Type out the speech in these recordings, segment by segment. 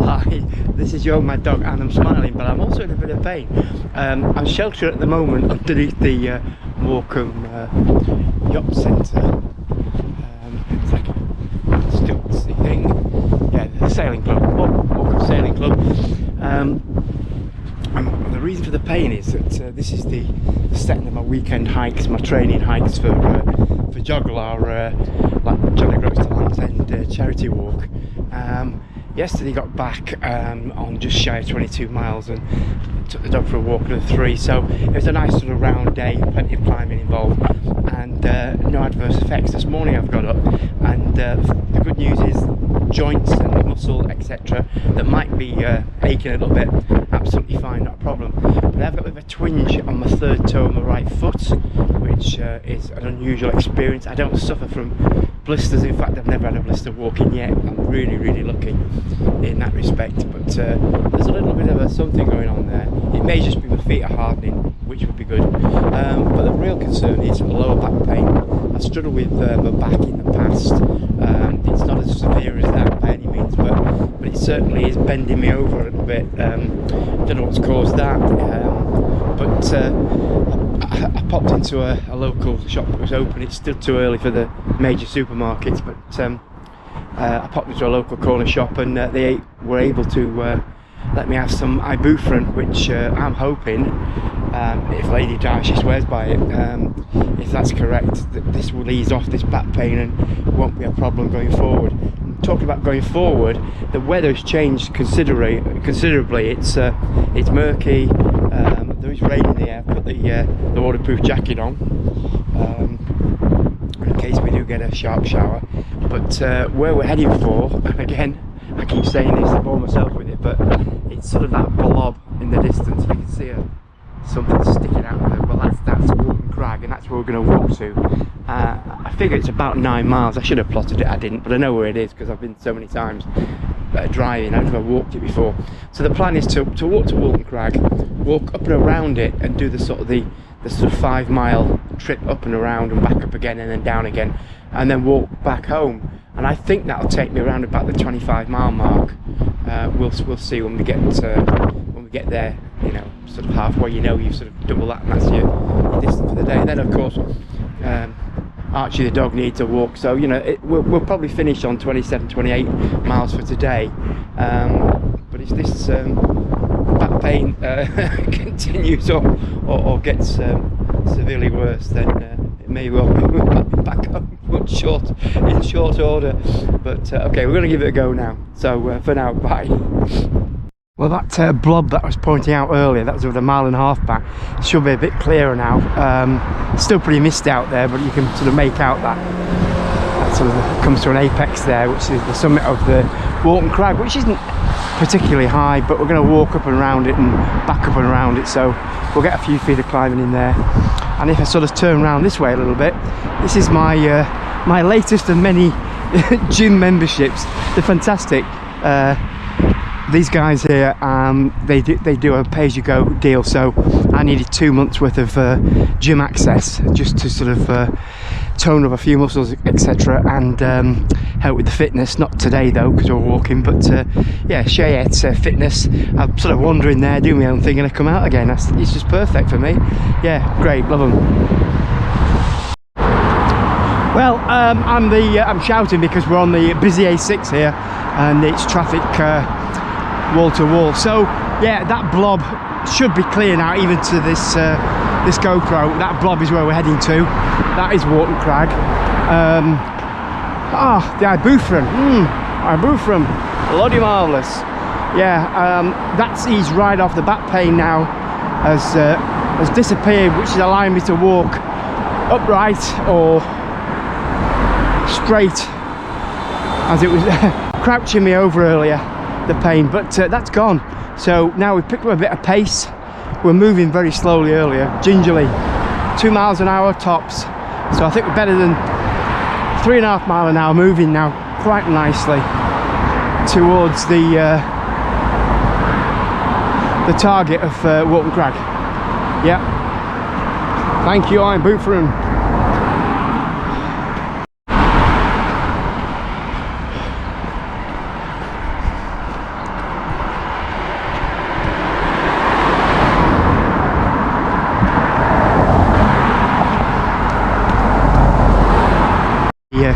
lie, this is Young Mad Dog and I'm smiling, but I'm also in a bit of pain. I'm sheltered at the moment underneath the Morecambe Yacht Centre. It's like a stiltsy thing. Yeah, the sailing club, Morecambe Sailing Club. The reason for the pain is that this is the setting of my weekend hikes, my training hikes for Joggle, our like John O Groats to Land's End charity walk. Yesterday got back on just shy of 22 miles and took the dog for a walk another 3, so it was a nice sort of round day, plenty of climbing involved and no adverse effects. This morning I've got up and the good news is joints and muscle etc that might be aching a little bit, absolutely fine, not a problem. But I've got a bit of a twinge on my third toe on my right foot, which is an unusual experience. I don't suffer from blisters, in fact I've never had a blister walking yet. I'm really lucky in that respect, but there's a little bit of something going on there. It may just be my feet are hardening, which would be good, but the real concern is lower back pain. I've struggled with my back in the past. It's not as severe as that by any means, but it certainly is bending me over a little bit. Don't know what's caused that, but I popped into a local shop that was open. It's still too early for the major supermarkets, but I popped into a local corner shop and they were able to let me have some ibuprofen, which I'm hoping, if Lady Di, she swears by it, if that's correct, that this will ease off this back pain and won't be a problem going forward. And talking about going forward, the weather has changed considerably. It's murky, there is rain in the air. I've put the waterproof jacket on in case we do get a sharp shower. But where we're heading for, and again I keep saying this, I bore myself with it, but it's sort of that blob in the distance. You can see something sticking out of there. Well, that's Wharton Crag, and that's where we're going to walk to. I figure it's about 9 miles. I should have plotted it, I didn't, but I know where it is because I've been so many times driving. I've never walked it before. So the plan is to walk to Wharton Crag, walk up and around it, and do the sort of 5 mile trip up and around and back up again and then down again, and then walk back home. And I think that'll take me around about the 25 mile mark. We'll see when we get there. You know, sort of halfway. You know, you sort of double that, and that's your distance for the day. And then, of course, Archie the dog needs a walk. So you know, we'll probably finish on 27, 28 miles for today. But if this back pain continues or gets severely worse, then it may well be back home in short order. But okay, we're going to give it a go now. So for now, bye. Well, that blob that I was pointing out earlier, that was with a 1.5 mile back, should be a bit clearer now. Still pretty misty out there, but you can sort of make out that sort of comes to an apex there, which is the summit of the Wharton Crag, which isn't particularly high, but we're going to walk up and around it and back up and around it, so we'll get a few feet of climbing in there. And if I sort of turn around this way a little bit, this is my my latest of many gym memberships. They're fantastic. These guys here, they do a pay-as-you-go deal, so I needed 2 months worth of gym access just to sort of tone up a few muscles, etc., and help with the fitness. Not today though, because we're walking, but yeah, Cheyette's fitness. I'm sort of wandering there, doing my own thing, and I come out again. It's just perfect for me. Yeah, great, love them. Well, I'm shouting because we're on the busy A6 here, and it's traffic wall to wall. So yeah, that blob should be clear now, even to this this GoPro. That blob is where we're heading to. That is Wharton Crag. The ibuprofen. Ibuprofen, bloody marvellous. Yeah, that's eased right off. The back pain now has disappeared, which is allowing me to walk upright or straight, as it was crouching me over earlier, the pain, but that's gone. So now we've picked up a bit of pace. We're moving very slowly earlier, gingerly, 2 miles an hour tops. So I think we're better than 3.5 miles an hour, moving now quite nicely towards the target of Wharton Crag. Yeah, thank you, I'm ibuprofen.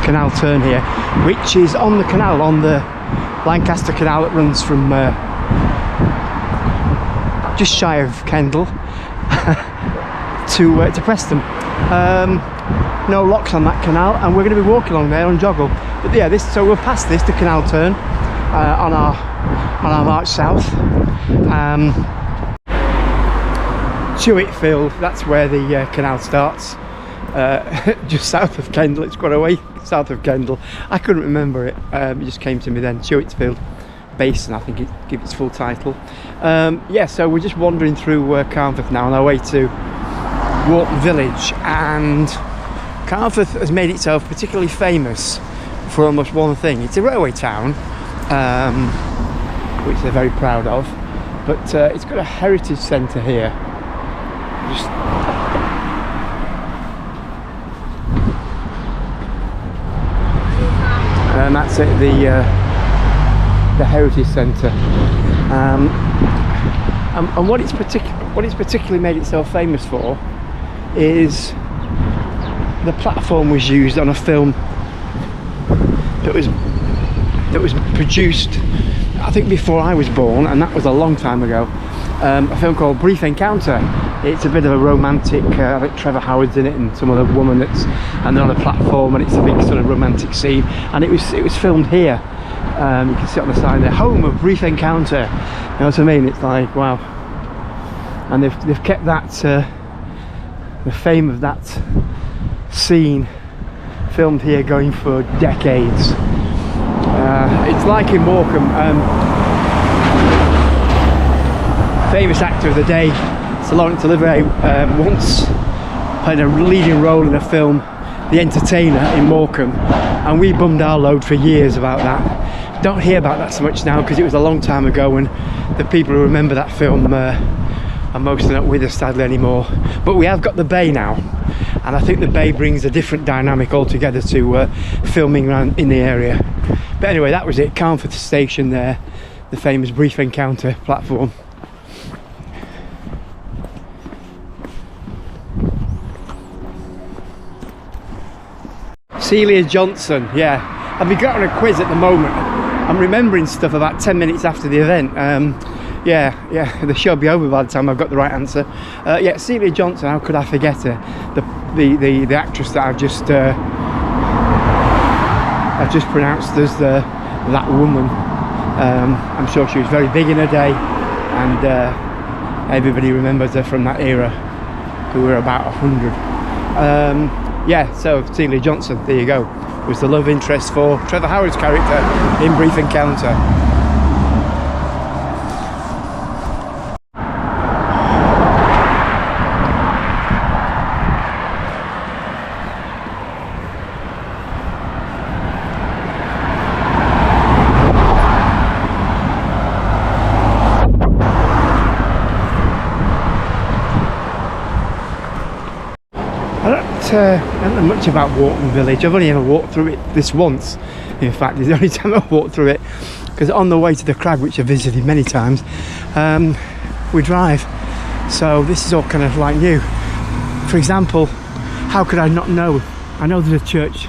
canal turn here, which is on the canal, on the Lancaster Canal that runs from just shy of Kendal to Preston. No locks on that canal, and we're going to be walking along there on joggle. But yeah, so we'll pass this, the canal turn, on our march south. Chewitfield, that's where the canal starts, just south of Kendal. It's quite a way south of Kendal. I couldn't remember it, it just came to me then. Chewitfield Basin, I think it gives its full title. Yeah, so we're just wandering through Carnforth now on our way to Wharton Village, and Carnforth has made itself particularly famous for almost one thing. It's a railway town, which they're very proud of, but it's got a heritage centre here. And that's it, the heritage centre. And what it's particularly made itself famous for is the platform was used on a film that was produced, I think, before I was born, and that was a long time ago. A film called Brief Encounter. It's a bit of a romantic, I think Trevor Howard's in it and some other woman and they're on a platform, and it's a big sort of romantic scene, and it was filmed here. You can see it on the side there, home of Brief Encounter. You know what I mean? It's like, wow. And they've kept that, the fame of that scene filmed here going for decades. It's like in Morecambe, famous actor of the day, Sir Lawrence Olivier, once played a leading role in a film, The Entertainer, in Morecambe, and we bummed our load for years about that. Don't hear about that so much now because it was a long time ago, and the people who remember that film are mostly not with us sadly anymore. But we have got the bay now, and I think the bay brings a different dynamic altogether to filming around in the area. But anyway, that was it, Carnforth Station there, the famous Brief Encounter platform. Celia Johnson, yeah. I've been going on a quiz at the moment. I'm remembering stuff about 10 minutes after the event. Yeah, the show'll be over by the time I've got the right answer. Yeah, Celia Johnson, how could I forget her? The actress that I've just pronounced as that woman. I'm sure she was very big in her day, and everybody remembers her from that era, who were about 100. Yeah, so Celia Johnson, there you go, was the love interest for Trevor Howard's character in Brief Encounter. I don't know much about Wharton Village. I've only ever walked through it this once. In fact, it's the only time I've walked through it, because on the way to the crag, which I've visited many times, we drive. So this is all kind of like new. For example, how could I not know? I know there's a church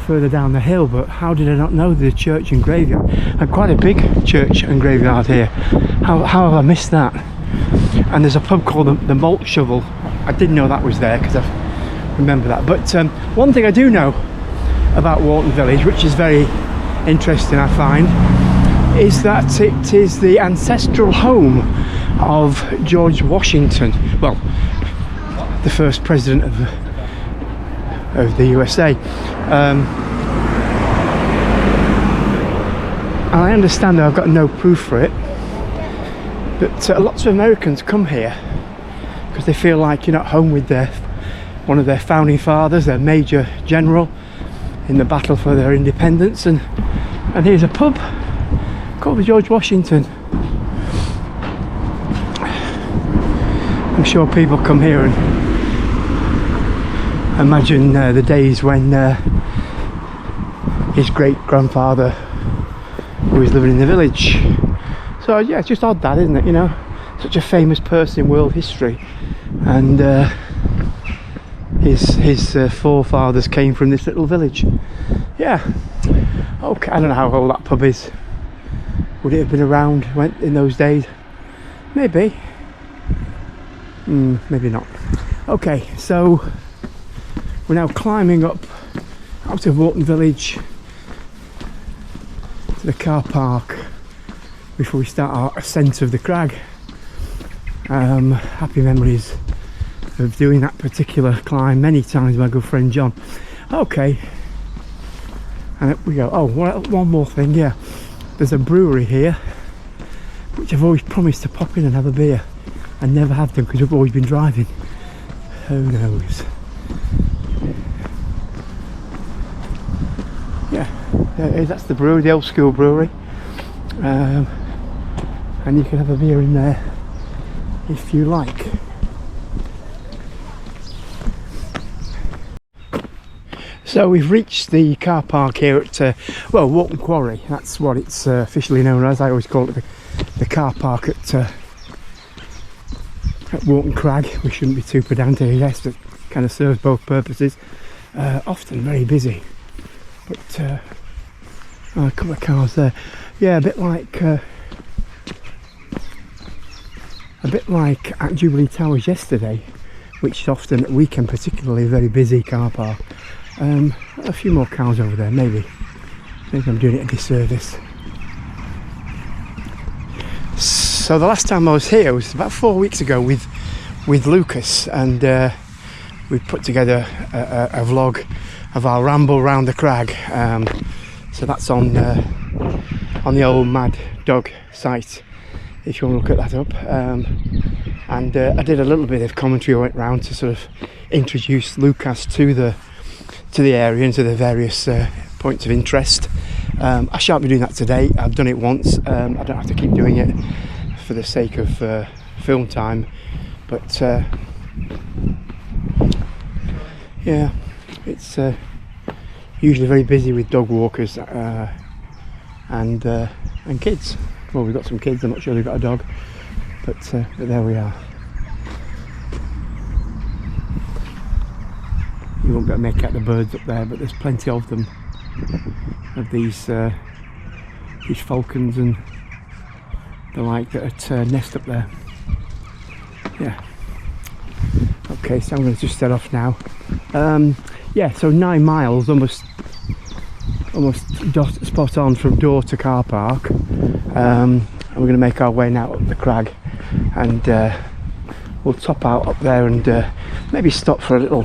further down the hill, but how did I not know there's a church and graveyard? And quite a big church and graveyard here. How have I missed that? And there's a pub called the Malt Shovel. I didn't know that was there because I remember that. But one thing I do know about Wharton Village, which is very interesting, I find, is that it is the ancestral home of George Washington, well, the first president of the USA. And I understand that I've got no proof for it, but lots of Americans come here because they feel like you're not home with one of their founding fathers, their major general in the battle for their independence, and here's a pub called the George Washington. I'm sure people come here and imagine the days when his great-grandfather was living in the village. So yeah, it's just odd that, isn't it, you know, such a famous person in world history, and his forefathers came from this little village. Yeah. Okay, I don't know how old that pub is. Would it have been around in those days? Maybe. Maybe not. Okay, so we're now climbing up out of Wharton Village to the car park before we start our ascent of the crag. Happy memories of doing that particular climb many times with my good friend John. Okay, and up we go. Oh, one more thing, yeah. There's a brewery here, which I've always promised to pop in and have a beer. I never have done because we've always been driving. Who knows? Yeah, that's the brewery, the old school brewery. And you can have a beer in there if you like. So we've reached the car park here at Wharton Quarry. That's what it's officially known as. I always call it the car park at Wharton Crag. We shouldn't be too pedantic, I guess, but kind of serves both purposes. Often very busy, but a couple of cars there. Yeah, a bit like at Jubilee Towers yesterday, which is often at weekend particularly a very busy car park. A few more cars over there, maybe I'm doing it a disservice. So the last time I was here was about 4 weeks ago with Lucas, and we put together a vlog of our ramble around the crag. So that's on the old Mad Dog site, if you want to look at that up. And I did a little bit of commentary. I went round to sort of introduce Lucas to the area and to the various points of interest. I shan't be doing that today. I've done it once. I don't have to keep doing it for the sake of film time, but yeah, it's usually very busy with dog walkers and kids. Well, we've got some kids. I'm not sure they've got a dog, but there we are. You won't be able to make out the birds up there, but there's plenty of them, of these falcons and the like that nest up there. Yeah. Okay, so I'm going to just set off now. Yeah, so 9 miles, almost spot on from door to car park. And we're going to make our way now up the crag, and we'll top out up there and maybe stop for a little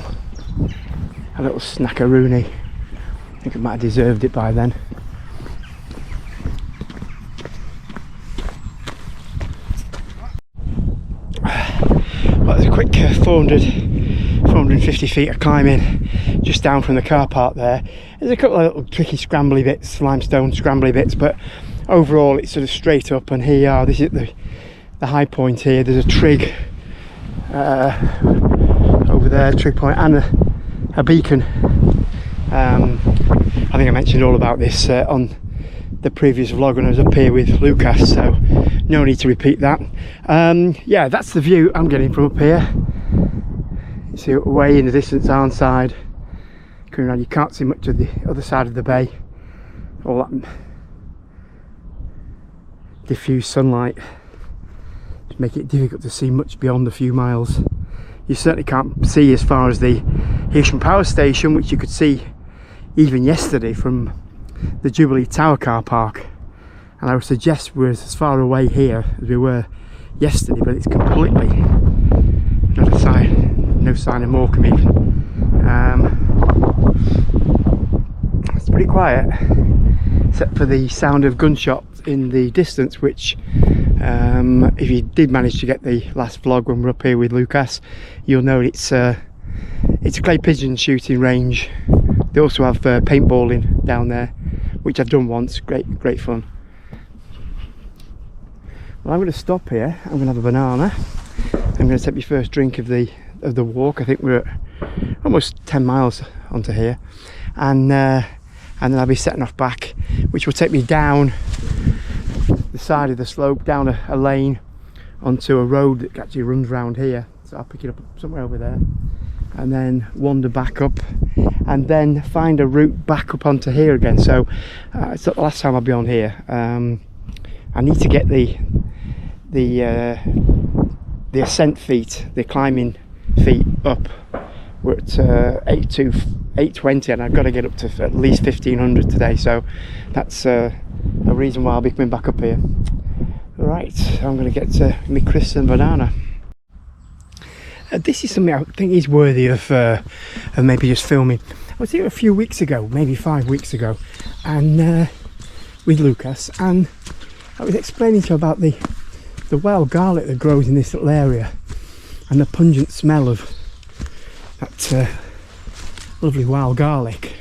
snackaroony. I think I might have deserved it by then. Well, there's a quick 450 feet of climbing just down from the car park there. There's a couple of little tricky scrambly bits, limestone scrambly bits, but overall it's sort of straight up. And here you are, this is the high point here. There's a trig over there, trig point, and a beacon. I think I mentioned all about this on the previous vlog when I was up here with Lucas, so no need to repeat that. Yeah, that's the view I'm getting from up here. You see away in the distance, Arnside, coming around. You can't see much of the other side of the bay. All that diffuse sunlight just make it difficult to see much beyond a few miles. You certainly can't see as far as the Horsham Power Station, which you could see even yesterday from the Jubilee Tower car park. And I would suggest we're as far away here as we were yesterday, but it's completely not a sign, no sign of Morecambe even. It's pretty quiet, except for the sound of gunshots in the distance, which if you did manage to get the last vlog when we're up here with Lucas, you'll know it's a clay pigeon shooting range. They also have paintballing down there, which I've done once. Great fun. Well, I'm going to stop here. I'm going to have a banana. I'm going to take my first drink of the walk. I think we're at almost 10 miles onto here, and then I'll be setting off back, which will take me down the side of the slope, down a lane onto a road that actually runs round here. So I'll pick it up somewhere over there, and then wander back up, and then find a route back up onto here again. So it's not the last time I'll be on here. I need to get the ascent feet, the climbing feet up. We're at 820, and I've got to get up to at least 1500 today, so that's a reason why I'll be coming back up here. Right, I'm going to get to my crisps and banana. This is something I think is worthy of maybe just filming. I was here a few weeks ago, maybe 5 weeks ago, and with Lucas, and I was explaining to him about the wild garlic that grows in this little area, and the pungent smell of that lovely wild garlic.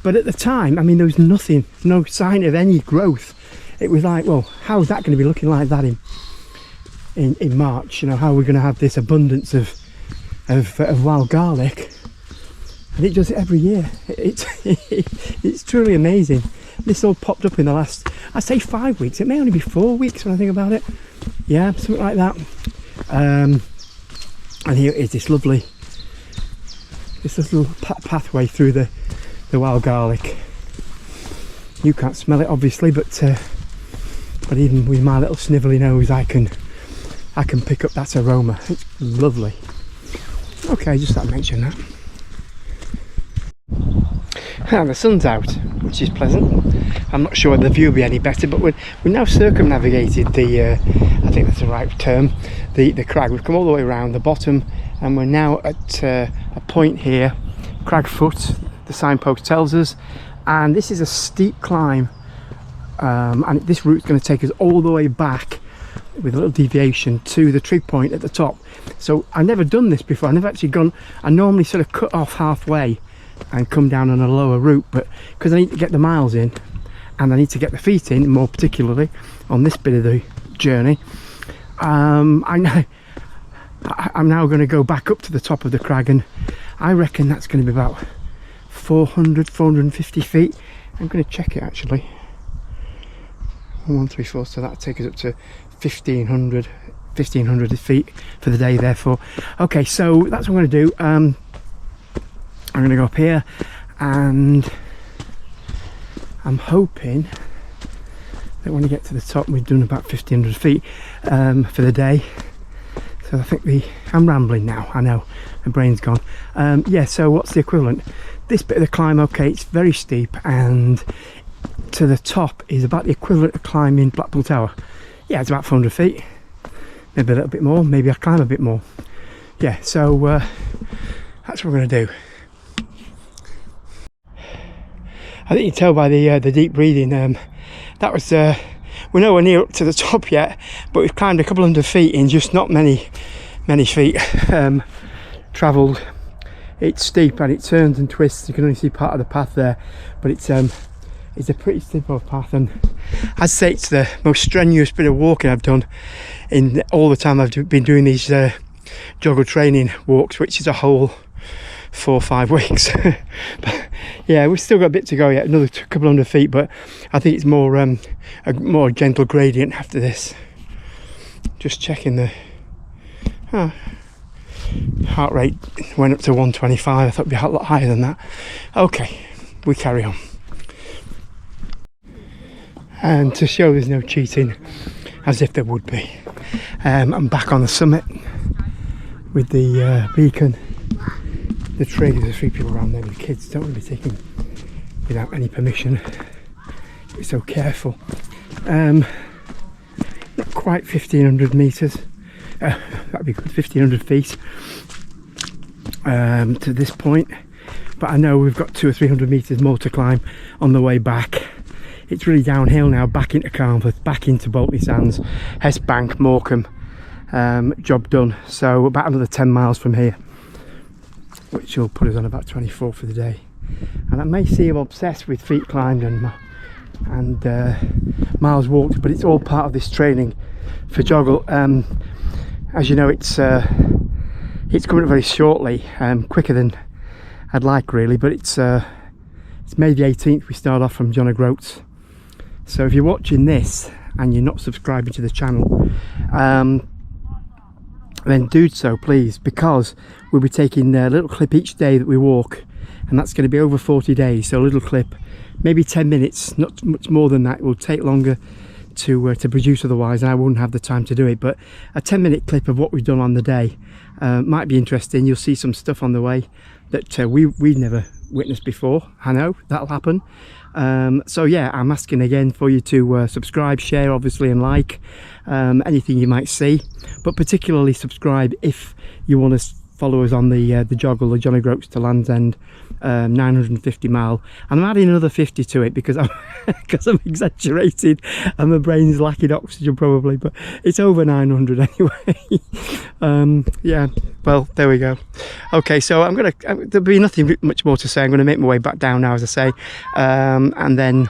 But at the time, I mean, there was nothing, no sign of any growth. It was like, well, how is that going to be looking like that in March? You know, how are we going to have this abundance of wild garlic? And it does it every year. It's truly amazing. This all popped up in the last, I'd say 5 weeks. It may only be 4 weeks when I think about it. Yeah, something like that. And here is this lovely, this little pathway through the wild garlic. You can't smell it obviously, but even with my little snivelly nose, I can pick up that aroma. It's lovely. Okay, just thought I'd mention that. And the sun's out, which is pleasant. I'm not sure whether the view will be any better, but we've now circumnavigated I think that's the right term, the crag. We've come all the way around the bottom, and we're now at a point here, crag foot, the signpost tells us, and this is a steep climb, and this route's going to take us all the way back with a little deviation to the trig point at the top. So I've never done this before. I've never actually gone. I normally sort of cut off halfway and come down on a lower route, but because I need to get the miles in and I need to get the feet in, more particularly on this bit of the journey, I'm now going to go back up to the top of the crag, and I reckon that's going to be about 450 feet. I'm going to check it actually. 134, so that'll take us up to 1500 feet for the day, therefore. Okay, so that's what I'm going to do. I'm going to go up here, and I'm hoping that when we get to the top we've done about 1500 feet for the day. So I think I'm rambling now, I know, my brain's gone. Yeah, so what's the equivalent? This bit of the climb, okay, it's very steep, and to the top is about the equivalent of climbing Blackpool Tower. Yeah, it's about 400 feet, maybe a little bit more, maybe I'll climb a bit more. Yeah, so that's what we're going to do. I think you can tell by the deep breathing, that was, we're nowhere near up to the top yet, but we've climbed a couple hundred feet in just not many feet travelled. It's steep and it turns and twists. You can only see part of the path there, but it's a pretty steep old path, and I'd say it's the most strenuous bit of walking I've done in all the time I've been doing these jogger training walks, which is a whole 4 or 5 weeks. But yeah, we've still got a bit to go yet, another couple hundred feet, but I think it's more a more gentle gradient after this. Just checking the heart rate went up to 125. I thought it'd be a lot higher than that. Okay, we carry on. And to show there's no cheating, as if there would be, I'm back on the summit with the beacon. The trig, there's 3 people around there with the kids. Don't want to be taken without any permission. Be so careful. Not quite 1500 metres. That'd be good, 1500 feet to this point. But I know we've got 200 or 300 metres more to climb on the way back. It's really downhill now, back into Carnforth, back into Boltley Sands, Hess Bank, Morecambe. Job done. So about another 10 miles from here, which will put us on about 24 for the day. And that may seem obsessed with feet climbed and miles walked, but it's all part of this training for joggle. As you know, it's coming up very shortly, quicker than I'd like really, but it's May the 18th we start off from John O Groats. So if you're watching this and you're not subscribing to the channel, then do so please, because we'll be taking a little clip each day that we walk, and that's going to be over 40 days. So a little clip, maybe 10 minutes, not much more than that. It will take longer to produce otherwise, and I wouldn't have the time to do it. But a 10-minute clip of what we've done on the day might be interesting. You'll see some stuff on the way that we've never witnessed before. I know that'll happen. So yeah, I'm asking again for you to subscribe, share obviously, and like anything you might see, but particularly subscribe if you want to follow us on the joggle, the John O Groats to Land's End 950 mile, and I'm adding another 50 to it because I'm because I'm exaggerated and my brain's lacking oxygen probably, but it's over 900 anyway. Yeah, well, there we go. Okay, so there'll be nothing much more to say. I'm gonna make my way back down now, as I say, and then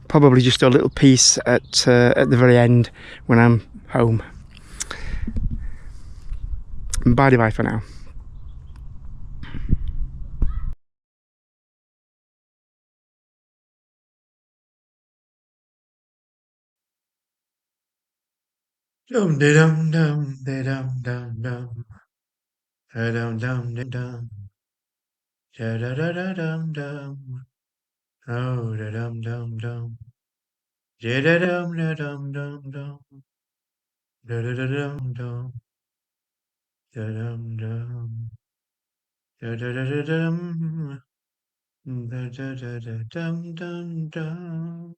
probably just a little piece at the very end when I'm home. Bye for now. Dum dum dum dum dum dum dum dum dum da da da da dum dum, oh da dum dum dum, da da dum da dum dum dum, da da da dum dum, da dum dum, da da da da dum, da da da da dum dum dum.